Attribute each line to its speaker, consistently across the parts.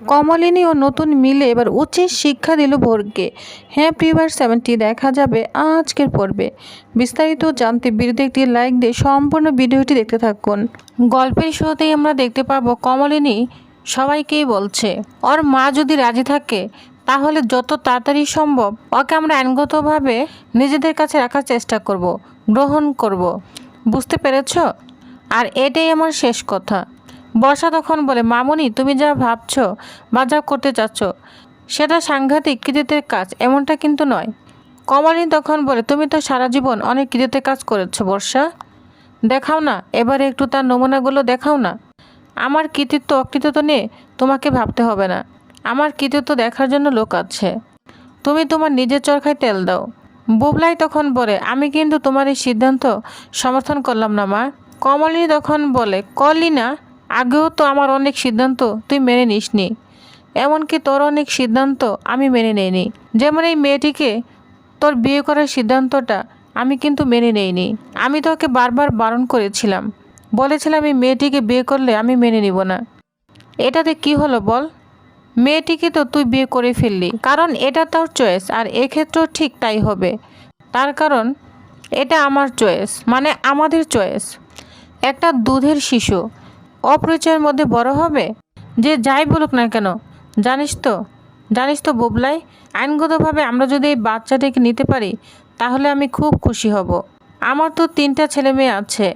Speaker 1: কমলিনী ও নতুন মিলে এবার উচিত শিক্ষা দিল ভোরকে। হ্যাঁ প্রিভার 70 দেখা যাবে আজকের পর্বে। বিস্তারিত জানতে ভিডিওতে একটি লাইক দিয়ে সম্পূর্ণ ভিডিওটি দেখতে থাকুন। গল্পের শুরুতেই আমরা দেখতে পাবো কমলিনী সবাইকেই বলছে ওর মা যদি রাজি থাকে তাহলে যত তাড়াতাড়ি সম্ভব ওকে আমরা আইনগতভাবে নিজেদের কাছে রাখার চেষ্টা করব, গ্রহণ করব। বুঝতে পেরেছ? আর এটাই আমার শেষ কথা। বর্ষা তখন বলে, মামুনি তুমি যা ভাবছো বা যা করতে চাচ্ছ সেটা সাংঘাতিক কৃতিত্বের কাজ, এমনটা কিন্তু নয়। কমলিনী তখন বলে, তুমি তো সারা জীবন অনেক কৃতিত্বের কাজ করেছো বর্ষা, দেখাও না এবারে একটু তার নমুনাগুলো দেখাও না। আমার কৃতিত্ব অকৃতিত্ব নিয়ে তোমাকে ভাবতে হবে না, আমার কৃতিত্ব দেখার জন্য লোক আছে। তুমি তোমার নিজের চরকায় তেল দাও। বুবলাই তখন বলে, আমি কিন্তু তোমার এই সিদ্ধান্ত সমর্থন করলাম না মা। কমলিনী তখন বলে, করলি না? আগেও তো আমার অনেক সিদ্ধান্ত তুই মেনে নিসনি, এমনকি তোর অনেক সিদ্ধান্ত আমি মেনে নেইনি। যেমন এই মেয়েটিকে তোর বিয়ে করার সিদ্ধান্তটা আমি কিন্তু মেনে নেইনি। আমি তোকে বারবার বারণ করেছিলাম, বলেছিলাম এই মেয়েটিকে বিয়ে করলে আমি মেনে নিব না। এটাতে কি হলো বল? মেয়েটিকে তো তুই বিয়ে করে ফেললি, কারণ এটা তোর চয়েস, আর এক্ষেত্রেও ঠিক তাই হবে। তার কারণ এটা আমার চয়েস, মানে আমাদের চয়েস। একটা দুধের শিশু অপরিচয়ের মধ্যে বড় হবে, যে যাই বলুক না কেন। জানিস তো বুবলাই, আইনগতভাবে আমরা যদি এই বাচ্চাটাকে নিতে পারি তাহলে আমি খুব খুশি হব। আমার তো 3টা ছেলে মেয়ে আছে,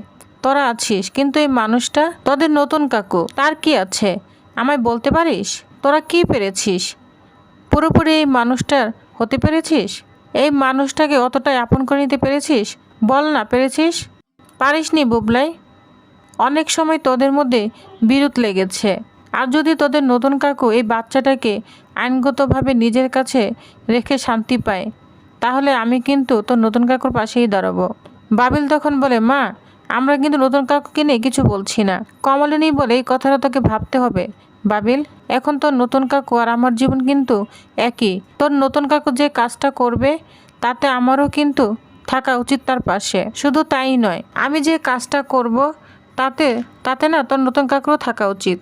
Speaker 1: তোরা আছিস, কিন্তু এই মানুষটা তোদের নতুন কাকু, তার কি আছে আমায় বলতে পারিস? তোরা কি পেরেছিস? পুরোপুরি এই মানুষটার হতে পেরেছিস? এই মানুষটাকে অতটাই আপন করে নিতে পেরেছিস? বল না, পেরেছিস? পারিসনি বুবলাই। অনেক সময় তোদের মধ্যে বিরোধ লেগেছে, আর যদি তোদের নতুন কাকু এই বাচ্চাটাকে আইনগতভাবে নিজের কাছে রেখে শান্তি পায় তাহলে আমি কিন্তু তোর নতুন কাকুর পাশেই দাঁড়াবো। বাবিল তখন বলে, মা আমরা কিন্তু নতুন কাকুকে নিয়ে কিছু বলছি না। কমলিনী বলে, এই কথাটা তোকে ভাবতে হবে বাবিল, এখন তোর নতুন কাকু আর আমার জীবন কিন্তু একই। তোর নতুন কাকু যে কাজটা করবে তাতে আমারও কিন্তু থাকা উচিত তার পাশে। শুধু তাই নয়, আমি যে কাজটা করব তাতে না তোর নতুন কাকুরও থাকা উচিত।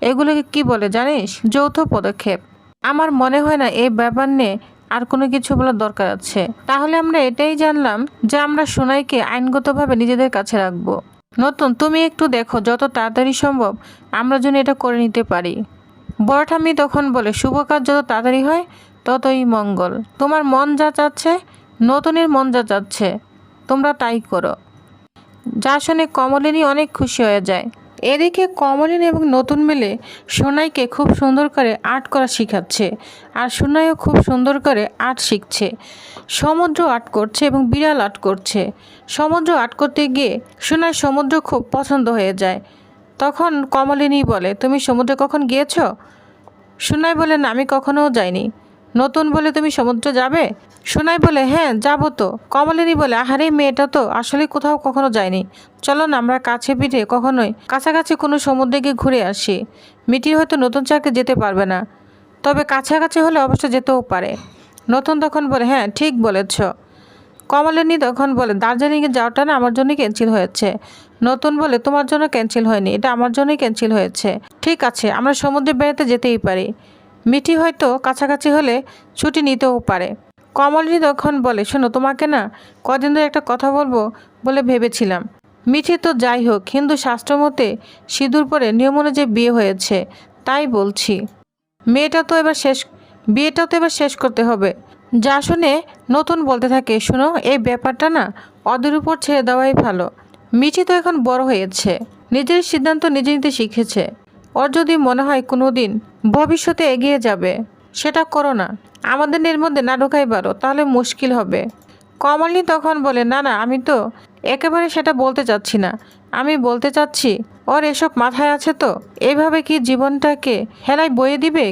Speaker 1: এগুলোকে কি বলে জানিস? যৌথ পদক্ষেপ। আমার মনে হয় না এই ব্যাপার নিয়ে আর কোনো কিছু বলার দরকার আছে। তাহলে আমরা এটাই জানলাম যে আমরা সোনাইকে আইনগতভাবে নিজেদের কাছে রাখবো। নতুন তুমি একটু দেখো যত তাড়াতাড়ি সম্ভব আমরা যেন এটা করে নিতে পারি। বড় ঠাম্মি তখন বলে, শুভ কাজ যত তাড়াতাড়ি হয় ততই মঙ্গল। তোমার মন যা চাচ্ছে, নতুনের মন যা চাচ্ছে, তোমরা তাই করো। যা শুনে কমলিনী অনেক খুশি হয়ে যায়। এদিকে কমলিনী এবং নতুন মিলে সোনাইকে খুব সুন্দর করে আর্ট করা শেখাচ্ছে, আর সোনাইও খুব সুন্দর করে আর্ট শিখছে। সমুদ্র আর্ট করছে এবং বিড়াল আর্ট করছে। সমুদ্র আর্ট করতে গিয়ে সোনাই সমুদ্র খুব পছন্দ হয়ে যায়। তখন কমলিনী বলে, তুমি সমুদ্রে কখন গিয়েছ? সোনাই বলে, না আমি কখনোও যাইনি। নতুন বলে, তুমি সমুদ্রে যাবে? সোনাই বলে, হ্যাঁ যাবো তো। কমলিনী বলে, আহারে মেয়েটা তো আসলে কোথাও কখনো যায়নি, চলো না আমরা কাছে পিঠে কখনোই কাছাকাছি কোনো সমুদ্রে গিয়ে ঘুরে আসি। মিটির হয়তো নতুন চাকরি যেতে পারবে না, তবে কাছাকাছি হলে অবশ্য যেতেও পারে। নতুন তখন বলে, হ্যাঁ ঠিক বলেছ। কমলিনী তখন বলে, দার্জিলিংয়ে যাওয়াটা না আমার জন্যই ক্যান্সেল হয়েছে। নতুন বলে, তোমার জন্য ক্যান্সেল হয়নি, এটা আমার জন্যই ক্যান্সেল হয়েছে। ঠিক আছে, আমরা সমুদ্রে বেড়াতে যেতেই পারি। মিঠি হয়তো কাছাকাছি হলে ছুটি নিতেও পারে। কমলিনী তখন বলে, শোনো তোমাকে না কদিন ধরে একটা কথা বলবো বলে ভেবেছিলাম। মিঠি তো যাই হোক, হিন্দু শাস্ত্র মতে সিঁদুর পরে নিয়ম অনুযায়ী বিয়ে হয়েছে, তাই বলছি বিয়েটাও তো এবার শেষ করতে হবে। যা শুনে নতুন বলতে থাকে, শুনো এই ব্যাপারটা না ওদের উপর ছেড়ে দেওয়াই ভালো। মিঠি তো এখন বড় হয়েছে, নিজের সিদ্ধান্ত নিজে নিতে শিখেছে। ওর যদি মনে হয় কোনো দিন ভবিষ্যতে এগিয়ে যাবে, সেটা করো না। আমাদের এর মধ্যে না ঢোকাই পারো, তাহলে মুশকিল হবে। কমলিনী তখন বলে, না না আমি তো একেবারে সেটা বলতে চাচ্ছি না। আমি বলতে চাচ্ছি ওর এসব মাথায় আছে তো, এইভাবে কি জীবনটাকে হেলায় বয়ে দিবে?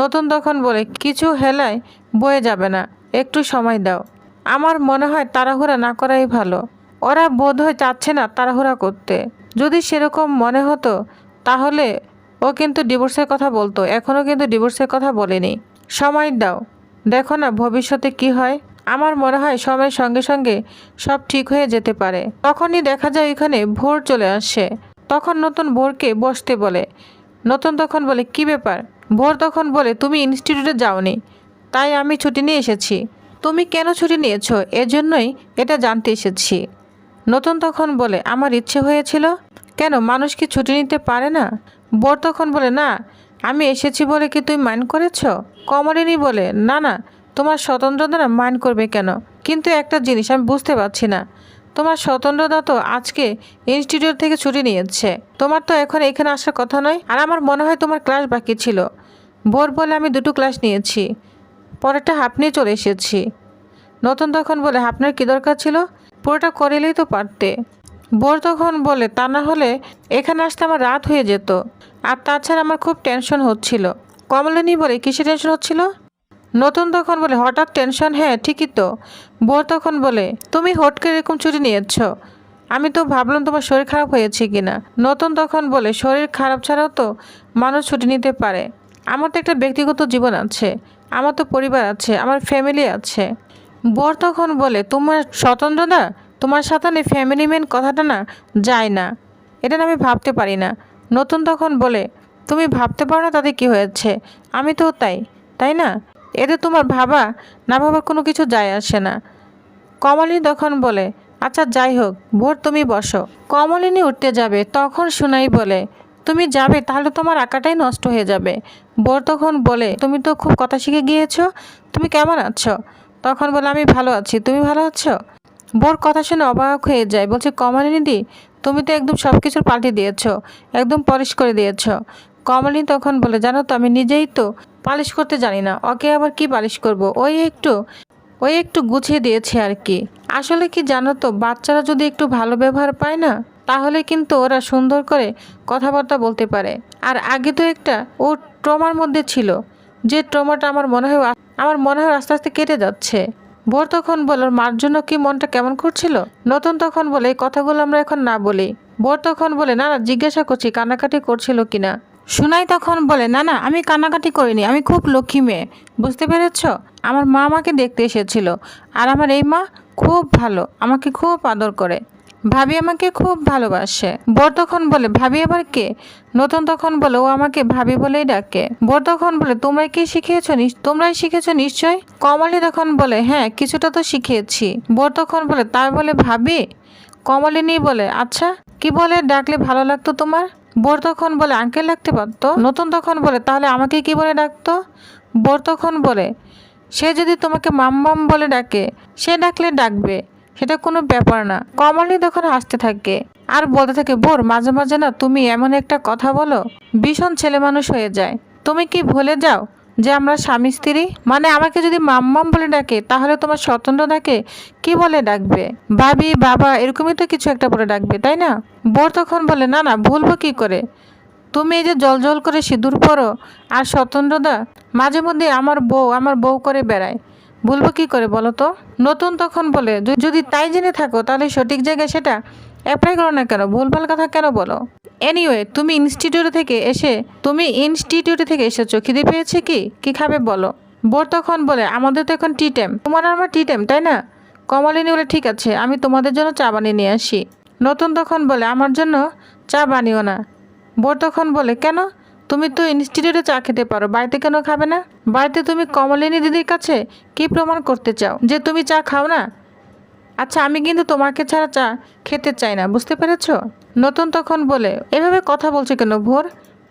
Speaker 1: নতুন তখন বলে, কিছু হেলায় বয়ে যাবে না, একটু সময় দাও। আমার মনে হয় তাড়াহুড়া না করাই ভালো। ওরা বোধহয় চাচ্ছে না তাড়াহুড়া করতে। যদি সেরকম মনে হতো তাহলে ও কিন্তু ডিভোর্সের কথা বলতো, এখনও কিন্তু ডিভোর্সের কথা বলেনি। সময় দাও, দেখো না ভবিষ্যতে কি হয়। আমার মনে হয় সময়ের সঙ্গে সঙ্গে সব ঠিক হয়ে যেতে পারে। তখনই দেখা যায় এখানে ভোর চলে আসে। তখন নতুন ভোরকে বসতে বলে। নতুন তখন বলে, কি ব্যাপার ভোর তখন বলে তুমি ইনস্টিটিউটে যাওনি, তাই আমি ছুটি নিয়ে এসেছি। তুমি কেন ছুটি নিয়েছো এজন্যই এটা জানতে এসেছি। নতুন তখন বলে আমার ইচ্ছে হয়েছিল। কেন, মানুষ কি ছুটি নিতে পারে না? ভোর তখন বলে না, আমি এসেছি বলে কি তুমি মাইন্ড করেছ? কমলিনী বলে না না, তোমার স্বতন্ত্রতা না মাইন্ড করবে কেন, কিন্তু একটা জিনিস আমি বুঝতে পারছি না, তোমার স্বতন্ত্রতা তো আজকে ইনস্টিটিউট থেকে ছুটি নিয়েছে, তোমার তো এখন এখানে আসার কথা নয়, আর আমার মনে হয় তোমার ক্লাস বাকি ছিল। ভোর বলে আমি 2টো ক্লাস নিয়েছি, পরেরটা হাফ নিয়ে চলে এসেছি। নতুন তখন বলে আপনার কি দরকার ছিল, পুরোটা করিলেই তো পারতে। ভোর তখন বলে তা না হলে এখানে আসতে আমার রাত হয়ে যেত, আর তাছাড়া আমার খুব টেনশন হচ্ছিল। কমলিনী বলে কিসে টেনশন হচ্ছিল? নতুন তখন বলে হঠাৎ টেনশন, হ্যাঁ ঠিকই তো। ভোর তখন বলে তুমি হট করে এরকম ছুটি নিয়েছ, আমি তো ভাবলাম তোমার শরীর খারাপ হয়েছে কিনা। নতুন তখন বলে শরীর খারাপ ছাড়াও তো মানুষ ছুটি নিতে পারে, আমার তো একটা ব্যক্তিগত জীবন আছে, আমার তো পরিবার আছে, আমার ফ্যামিলি আছে। ভোর তখন বলে তোমার স্বতন্ত্রতা, তোমার সাথে না ফ্যামিলি ম্যান কথাটা না যায় না, এটা না আমি ভাবতে পারি না। নতুন তখন বলে তুমি ভাবতে পারো না তাতে কি হয়েছে, আমি তো তাই, তাই না? এতে তোমার ভাবা না ভাবার কোনো কিছু যায় আসে না। কমলিনী তখন বলে আচ্ছা যাই হোক, ভোর তুমি বসো। কমলিনী উঠতে যাবে তখন সুনাই বলে তুমি যাবে তাহলে তোমার আঁকাটাই নষ্ট হয়ে যাবে। ভোর তখন বলে তুমি তো খুব কথা শিখে গিয়েছো, তুমি কেমন আছো? তখন বলে আমি ভালো আছি, তুমি ভালো আছো? ভোর কথা শুনে অবাক হয়ে যায়, বলছে কমলিনী দি তুমি তো একদম সব কিছুর পাল্টে দিয়েছো, একদম পলিশ করে দিয়েছো। কমলিনী তখন বলে জানো তো আমি নিজেই তো পালিশ করতে জানি না, ওকে আবার কি পালিশ করব, ওই একটু গুছিয়ে দিয়েছে আর কি। আসলে কি জানো তো, বাচ্চারা যদি একটু ভালো ব্যবহার পায় না তাহলে কিন্তু ওরা সুন্দর করে কথাবার্তা বলতে পারে। আর আগে তো একটা ও ট্রমার মধ্যে ছিল, যে ট্রমাটা আমার মনে হয় আস্তে আস্তে কেটে যাচ্ছে। ভোর তখন বলে ওর মার জন্য কি মনটা কেমন করছিল। নতুন তখন বলে এই কথাগুলো আমরা এখন না বলি। ভোর তখন বলে না না জিজ্ঞাসা করছি কান্নাকাটি করছিল কিনা। সুনাই তখন বলে না না আমি কান্নাকাটি করিনি, আমি খুব লক্ষ্মী মেয়ে, বুঝতে পেরেছ? আমার মা আমাকে দেখতে এসেছিল, আর আমার এই মা খুব ভালো, আমাকে খুব আদর করে, ভাবি আমাকে খুব ভালোবাসে। বর তখন বলে ভাবি আবার কে? নতুন তখন বলে ও আমাকে ভাবি বলেই ডাকে। বর তখন বলে তোমরাই শিখেছো নিশ্চয়। কমলি তখন বলে হ্যাঁ কিছুটা তো শিখিয়েছি। বর তখন বলে তাই বলে ভাবি? কমলিনী বলে আচ্ছা কি বলে ডাকলে ভালো লাগতো তোমার? বর তখন বলে আঙ্কেল ডাকতে পারতো। নতুন তখন বলে তাহলে আমাকে কি বলে ডাকতো? বর তখন বলে সে যদি তোমাকে মাম্মাম বলে ডাকে সে ডাকলে ডাকবে, সেটা কোনো ব্যাপার না। কমলি তখন হাসতে থাকে আর বলতে থাকে বোর মাঝে মাঝে না তুমি এমন একটা কথা বলো ভীষণ ছেলে মানুষ হয়ে যায়। তুমি কি ভুলে যাও যে আমরা স্বামী স্ত্রী? মানে আমাকে যদি মাম্মাম বলে ডাকে তাহলে তোমার স্বতন্ত্রতাকে কি বলে ডাকবে? ভাবি বাবা এরকমই তো কিছু একটা বলে ডাকবে, তাই না? বোর তখন বলে না না ভুলবো কি করে, তুমি এই যে জল করে সিঁদুর পরো আর স্বতন্ত্রতা মাঝে মধ্যে আমার বউ করে বেড়ায়, বলবো কি করে বলো তো? নতুন তখন বলে যদি তাই জেনে থাকো তাহলে সঠিক জায়গায় সেটা অ্যাপ্লাই করো না কেন, ভুলভাল কথা কেন বলো? এনিওয়ে তুমি ইনস্টিটিউটে থেকে এসেছো, খিদে পেয়েছে কি খাবে বলো? বোর তখন বলে আমাদের তো এখন টি টাইম, তোমার আমার টি টাইম তাই না? কমলিনী বলে ঠিক আছে আমি তোমাদের জন্য চা বানিয়ে নিয়ে আসি। নতুন তখন বলে আমার জন্য চা বানিও না। বোর তখন বলে কেন, তুমি তো ইনস্টিটিউটে চা খেতে পারো, বাড়িতে কেন খাবে না? বাড়িতে তুমি কমলিনী দিদির কাছে কি প্রমাণ করতে চাও যে তুমি চা খাও না? আচ্ছা আমি কিন্তু তোমাকে ছাড়া চা খেতে চাই না, বুঝতে পেরেছো? নতুন তখন বলে এভাবে কথা বলছে কেন ভোর,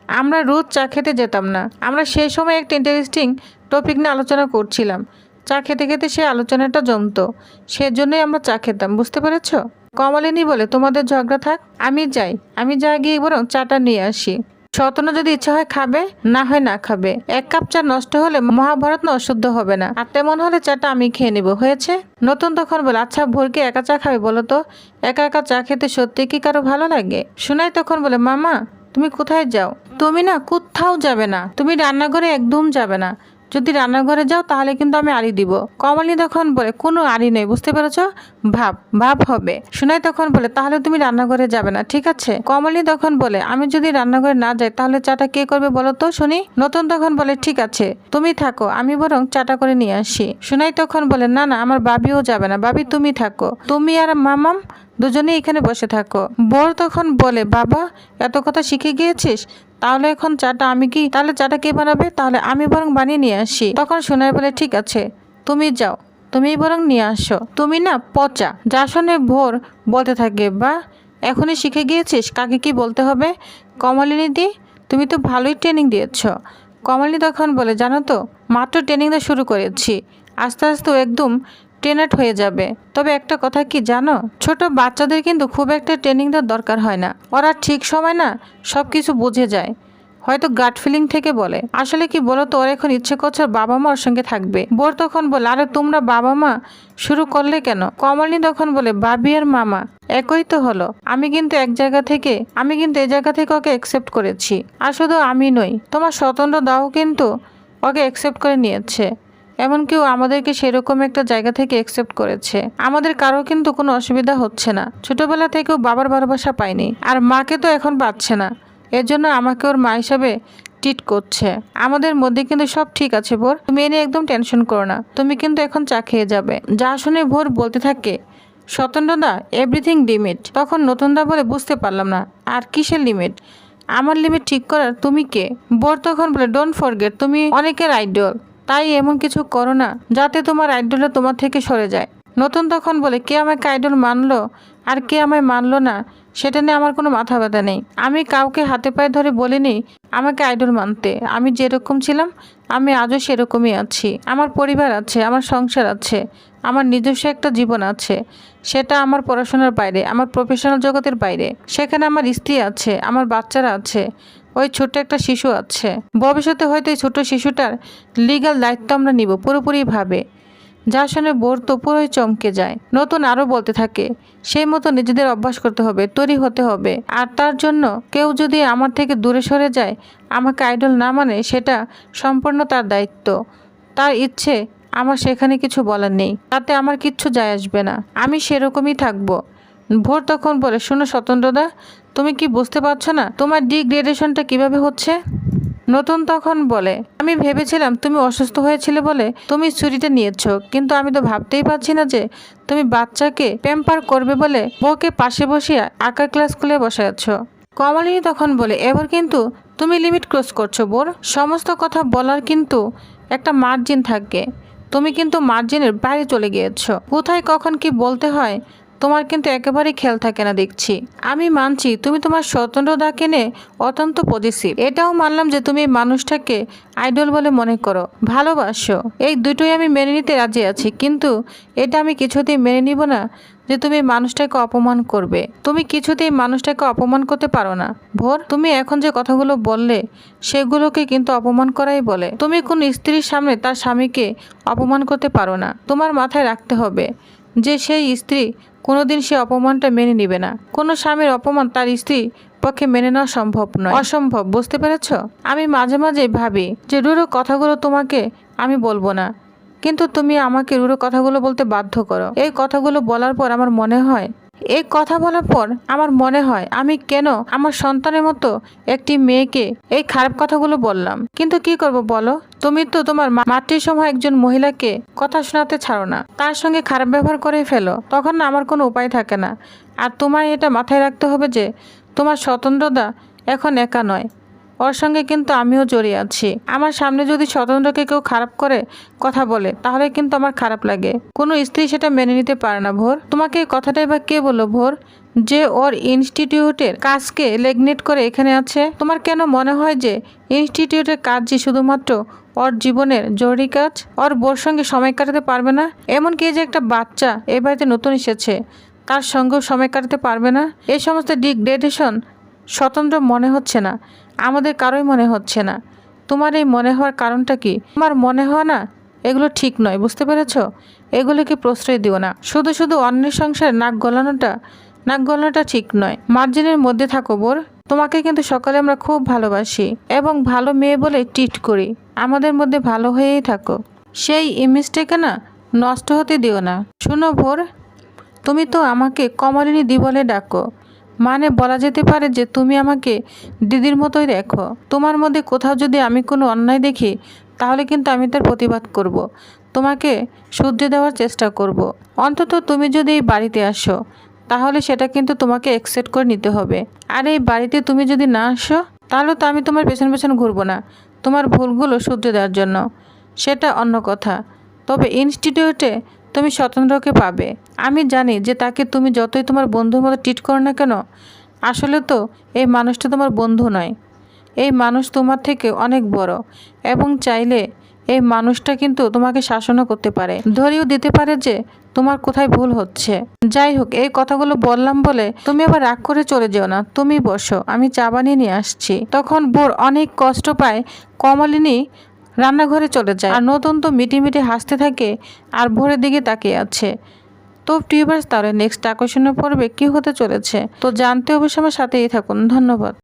Speaker 1: আমরা রোজ চা খেতে যেতাম না, আমরা সেই সময় একটা ইন্টারেস্টিং টপিক নিয়ে আলোচনা করছিলাম, চা খেতে খেতে সেই আলোচনাটা জমতো, সেজন্যই আমরা চা খেতাম, বুঝতে পেরেছো? কমলিনী বলে তোমাদের ঝগড়া থাক, আমি যাই গিয়ে বরং চাটা নিয়ে আসি। স্বতন্ত্র যদি ইচ্ছা হয় খাবে, না হয় না খাবে। 1 কাপ চা নষ্ট হলে মহাভারত না অশুদ্ধ হবে না, আর তেমন হলে চাটা আমি খেয়ে নিব, হয়েছে? নতুন তখন বলে আচ্ছা ভোরকে একা চা খাবে বলো তো, একা একা চা খেতে সত্যি কি কারো ভালো লাগে? সুনাই তখন বলে মামা তুমি কোথায় যাও? তুমি না কোথাও যাবে না, তুমি রান্নাঘরে একদম যাবে না, যদি রান্নাঘরে যাও তাহলে কিন্তু আমি আড়ি দিব। কমলিনী তখন বলে কোনো আড়ি নেই, বুঝতে পেরেছ, ভাব হবে। সুনাই তখন বলে তাহলে তুমি রান্নাঘরে যাবে না, ঠিক আছে? কমলিনী তখন বলে আমি যদি রান্নাঘরে না যাই তাহলে চাটা কে করবে বলো তো শুনি? নতুন তখন বলে ঠিক আছে তুমি থাকো, আমি বরং চাটা করে নিয়ে আসি। সুনাই তখন বলে না না আমার বাবিও যাবে না, বাবি তুমি থাকো, তুমি আর মামাম দুজনেই এখানে বসে থাকো। বর তখন বলে, বাবা এত কথা শিখে গিয়েছিস, তাহলে এখন তাহলে চাটা কে বানাবে? তাহলে আমি বরং বানিয়ে নিয়ে আসি। তখন সোনাই বলে, ঠিক আছে তুমি যাও, তুমি বরং নিয়ে আসো, তুমি না পচা। যা শুনে ভোর বলতে থাকে, বা এখনই শিখে গিয়েছিস কাকে কি বলতে হবে? কমলিনী দি, তুমি তো ভালোই ট্রেনিং দিয়েছ। কমলিনী তখন বলে, জানো তো মাত্র ট্রেনিংটা শুরু করেছি, আস্তে আস্তে একদম ট্রেনার্ড হয়ে যাবে। তবে একটা কথা কি জানো, ছোট বাচ্চাদের কিন্তু খুব একটা ট্রেনিং দেওয়ার দরকার হয় না, ওরা ঠিক সময় না সব কিছু বুঝে যায়, হয়তো গাট ফিলিং থেকে বলে। আসলে কি বলো তো, ওর এখন ইচ্ছে করছে বাবা মা ওর সঙ্গে থাকবে। বোর তখন বলে, আরে তোমরা বাবা মা শুরু করলে কেন? কমলিনী তখন বলে, ভাবি আর মামা একই তো হলো। আমি কিন্তু এই জায়গা থেকে ওকে অ্যাকসেপ্ট করেছি। আর শুধু আমি নই, তোমার স্বতন্ত্র দাও কিন্তু ওকে অ্যাকসেপ্ট করে নিয়েছে। এমনকি ও আমাদেরকে সেরকম একটা জায়গা থেকে অ্যাকসেপ্ট করেছে। আমাদের কারো কিন্তু কোনো অসুবিধা হচ্ছে না। ছোটবেলা থেকেও বাবার ভালোবাসা পাইনি, আর মাকে তো এখন পাচ্ছে না, এর জন্য আমাকে ওর মা হিসাবে ট্রিট করছে। আমাদের মধ্যে কিন্তু সব ঠিক আছে ভোর, তুমি এ নিয়ে একদম টেনশন করো না, তুমি কিন্তু এখন চা খেয়ে যাবে। যা শুনে ভোর বলতে থাকে, স্বতন্ত্রদা এভরিথিং লিমিট। তখন নতুনদা বলে, বুঝতে পারলাম না, আর কিসের লিমিট? আমার লিমিট ঠিক করার তুমি কে? ভোর তখন বলে, ডোন্ট ফরগেট তুমি অনেকের আইডল, তাই এমন কিছু করো না যাতে তোমার আইডলটা তোমার থেকে সরে যায়। নতুন তখন বলে, কে আমাকে আইডল মানলো আর কে আমায় মানলো না সেটা নিয়ে আমার কোনো মাথা ব্যথা নেই। আমি কাউকে হাতে পায়ে ধরে বলিনি আমাকে আইডল মানতে। আমি যেরকম ছিলাম আমি আজও সেরকমই আছি। আমার পরিবার আছে, আমার সংসার আছে, আমার নিজস্ব একটা জীবন আছে, সেটা আমার পড়াশোনার বাইরে, আমার প্রফেশনাল জগতের বাইরে। সেখানে আমার স্ত্রী আছে, আমার বাচ্চারা আছে, ওই ছোট্ট একটা শিশু আছে। ভবিষ্যতে হয়তো এই ছোট্ট শিশুটার লিগ্যাল দায়িত্ব আমরা নিব পুরোপুরিভাবে। যা শুনে বোর তো পুরোই চমকে যায়। নতুন আরও বলতে থাকে, সেই মতো নিজেদের অভ্যাস করতে হবে, তৈরি হতে হবে। আর তার জন্য কেউ যদি আমার থেকে দূরে সরে যায়, আমাকে আইডল না মানে, সেটা সম্পূর্ণ তার দায়িত্ব, তার ইচ্ছে। আমার সেখানে কিছু বলার নেই, তাতে আমার কিচ্ছু যায় আসবে না, আমি সেরকমই থাকবো। ভোর তখন বলে, শোনো স্বতন্ত্রদা, তুমি কি বুঝতে পারছো না তোমার ডিগ্রেডেশনটা কিভাবে হচ্ছে? নতুন তখন বলে, আমি ভেবেছিলাম তুমি অসুস্থ হয়েছিলে বলে তুমি ছুটিটা নিয়েছো, কিন্তু আমি তো ভাবতেই পারছি না যে তুমি বাচ্চাকে প্যাম্পার করবে বলে বউকে পাশে বসিয়ে আঁকার ক্লাস খুলে বসে আছো। কমলিনী তখন বলে, এবার কিন্তু তুমি লিমিট ক্রস করছো বোর। সমস্ত কথা বলার কিন্তু একটা মার্জিন থাকে, তুমি কিন্তু মার্জিনের বাইরে চলে গিয়েছো। কোথায় কখন কি বলতে হয় তোমার কিন্তু একেবারেই খেয়াল থাকে না দেখছি। আমি মানছি তুমি তোমার স্বতন্ত্রতাকে নিয়ে অত্যন্ত পজিটিভ, এটাও মানলাম যে তুমি মানুষটাকে আইডল বলে মনে করো, ভালোবাসো, এই দুটোই আমি মেনে নিতে রাজি আছি। কিন্তু এটা আমি কিছুতেই মেনে নিব না যে তুমি মানুষটাকে অপমান করবে। তুমি কিছুতেই মানুষটাকে অপমান করতে পারো না ভোর। তুমি এখন যে কথাগুলো বললে সেগুলোকে কিন্তু অপমান করাই বলে। তুমি কোন স্ত্রীর সামনে তার স্বামীকে অপমান করতে পারো না। তোমার মাথায় রাখতে হবে যে সেই স্ত্রী কোনোদিন সে অপমানটা মেনে নিবে না। কোনো স্বামীর অপমান তার স্ত্রী পক্ষে মেনে নেওয়া সম্ভব নয়, অসম্ভব। বুঝতে পেরেছ? আমি মাঝে মাঝে ভাবি যে রুড়ো কথাগুলো তোমাকে আমি বলবো না, কিন্তু তুমি আমাকে রুড়ো কথাগুলো বলতে বাধ্য করো। এই কথাগুলো বলার পর আমার মনে হয় আমি কেন আমার সন্তানের মতো একটি মেয়েকে এই খারাপ কথাগুলো বললাম। কিন্তু কি করব বলো, তুমি তো তোমার মাতৃ সময় একজন মহিলাকে কথা শোনাতে ছাড়ো না, তার সঙ্গে খারাপ ব্যবহার করে ফেলো। তখন না আমার কোনো উপায় থাকে না। আর তোমায় এটা মাথায় রাখতে হবে যে তোমার স্বতন্ত্রতা এখন একা নয়, ওর সঙ্গে কিন্তু আমিও জড়িয়ে আছি। আমার সামনে যদি স্বতন্ত্রকে কেউ খারাপ করে কথা বলে তাহলে কিন্তু আমার খারাপ লাগে। কোনো স্ত্রী সেটা মেনে নিতে পারে না ভোর। তোমাকে এই কথাটাই বা কে বললো ভোর যে ওর ইনস্টিটিউটের কাজকে লেগনেট করে এখানে আছে? তোমার কেন মনে হয় যে ইনস্টিটিউটের কাজ যে শুধুমাত্র ওর জীবনের জরুরি কাজ? ওর বোর সঙ্গে সময় কাটাতে পারবে না? এমনকি যে একটা বাচ্চা এ বাড়িতে নতুন এসেছে তার সঙ্গেও সময় কাটাতে পারবে না? এই সমস্ত ডিগ্রেডেশন স্বতন্ত্র মনে হচ্ছে না, আমাদের কারোই মনে হচ্ছে না। তোমার এই মনে হওয়ার কারণটা কি? তোমার মনে হয় না এগুলো ঠিক নয়, বুঝতে পেরেছ? এগুলোকে প্রশ্রয় দিও না। শুধু শুধু অন্যের সংসারে নাক গলানোটা ঠিক নয়। মার্জিনের মধ্যে থাকো বোর। তোমাকে কিন্তু সকালে আমরা খুব ভালোবাসি এবং ভালো মেয়ে বলে ট্রিট করি। আমাদের মধ্যে ভালো হয়েই থাকো, সেই ইমেজটাকে না নষ্ট হতে দিও না। শুনো ভোর, তুমি তো আমাকে কমলিনী দি বলে ডাকো, মানে বলা যেতে পারে যে তুমি আমাকে দিদির মতোই দেখো। তোমার মধ্যে কোথাও যদি আমি কোনো অন্যায় দেখি তাহলে কিন্তু আমি তার প্রতিবাদ করব, তোমাকে শুধরে দেওয়ার চেষ্টা করব। অন্তত তুমি যদি এই বাড়িতে আসো তাহলে সেটা কিন্তু তোমাকে অ্যাকসেপ্ট করে নিতে হবে। আর এই বাড়িতে তুমি যদি না আসো তাহলে তো আমি তোমার পেছন পেছন ঘুরবো না, তোমার ভুলগুলো শুধরে দেওয়ার জন্য, সেটা অন্য কথা। তবে ইনস্টিটিউটে তুমি স্বতন্ত্রকে পাবে। আমি জানি যে তাকে তুমি যতই তোমার বন্ধুর মতো ট্রিট করো না কেন, আসলে তো এই মানুষটা তোমার বন্ধু নয়, এই মানুষ তোমার থেকে অনেক বড় এবং চাইলে এই মানুষটা কিন্তু তোমাকে শাসনও করতে পারে, ধরিয়েও দিতে পারে যে তোমার কোথায় ভুল হচ্ছে। যাই হোক, এই কথাগুলো বললাম বলে তুমি আবার রাগ করে চলে যেও না, তুমি বসো, আমি চা বানিয়ে নিয়ে আসছি। তখন বোর অনেক কষ্ট পায় কমলিনী রান্নাঘরে চলে যায়, আর নতুন তো মিটি মিটি হাসতে থাকে আর ভোরের দিকে তাকিয়ে আছে। তো টিউবার্স, তাহলে নেক্সট আকর্ষণীয় পর্বে কি হতে চলেছে তো জানতে অবশ্যই আমার সাথেই থাকুন। ধন্যবাদ।